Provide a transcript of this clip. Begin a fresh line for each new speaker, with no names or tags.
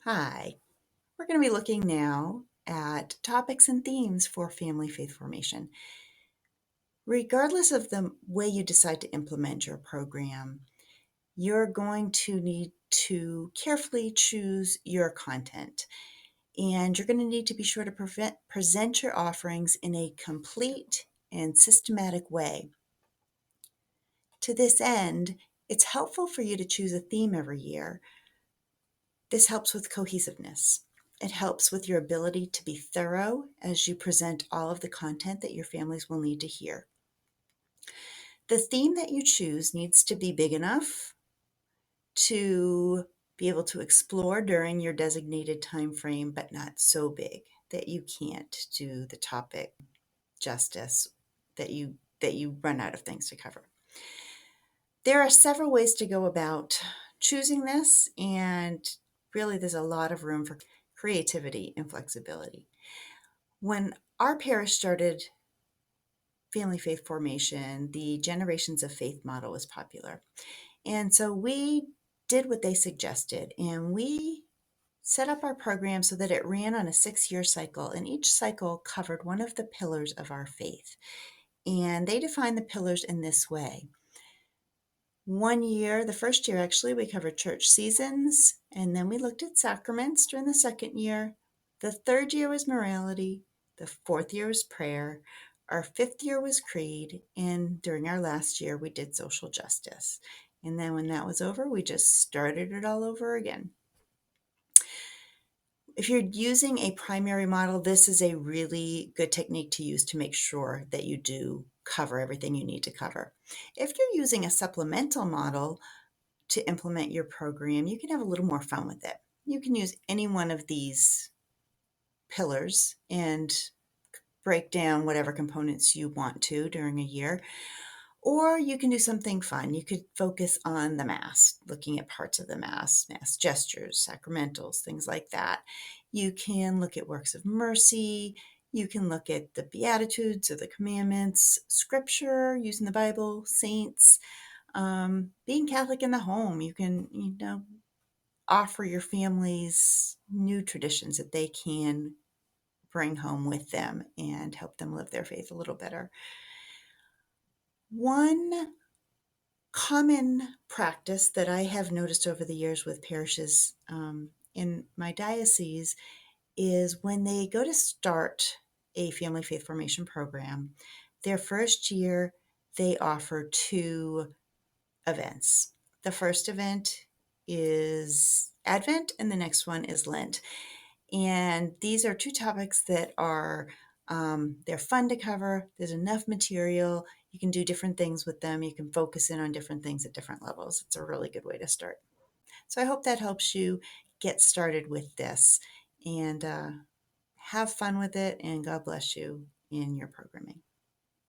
Hi, we're going to be looking now at topics and themes for family faith formation. Regardless of the way you decide to implement your program, you're going to need to carefully choose your content. And you're going to need to be sure to present your offerings in a complete and systematic way. To this end, it's helpful for you to choose a theme every year. This helps with cohesiveness. It helps with your ability to be thorough as you present all of the content that your families will need to hear. The theme that you choose needs to be big enough to be able to explore during your designated time frame, but not so big that you can't do the topic justice, that you run out of things to cover. There are several ways to go about choosing this, and really there's a lot of room for creativity and flexibility. When our parish started family faith formation, the Generations of Faith model was popular. And so we did what they suggested, and we set up our program so that it ran on a 6-year cycle, and each cycle covered one of the pillars of our faith. And they defined the pillars in this way. One year, the first year actually, we covered church seasons, and then we looked at sacraments during the second year. The third year was morality. The fourth year was prayer. Our fifth year was creed. And during our last year, we did social justice. And then when that was over, we just started it all over again. If you're using a primary model, this is a really good technique to use to make sure that you do cover everything you need to cover. If you're using a supplemental model to implement your program, you can have a little more fun with it. You can use any one of these pillars and break down whatever components you want to during a year. Or you can do something fun. You could focus on the Mass, looking at parts of the Mass gestures, sacramentals, things like that. You can look at works of mercy. You can look at the Beatitudes or the commandments, scripture, using the Bible, saints, being Catholic in the home. You can, offer your families new traditions that they can bring home with them and help them live their faith a little better. One common practice that I have noticed over the years with parishes in my diocese is when they go to start a family faith formation program, their first year they offer 2 events. The first event is Advent, and the next one is Lent. And these are 2 topics that are they're fun to cover. There's enough material. You can do different things with them. You can focus in on different things at different levels. It's a really good way to start. So I hope that helps you get started with this, and have fun with it. And God bless you in your programming.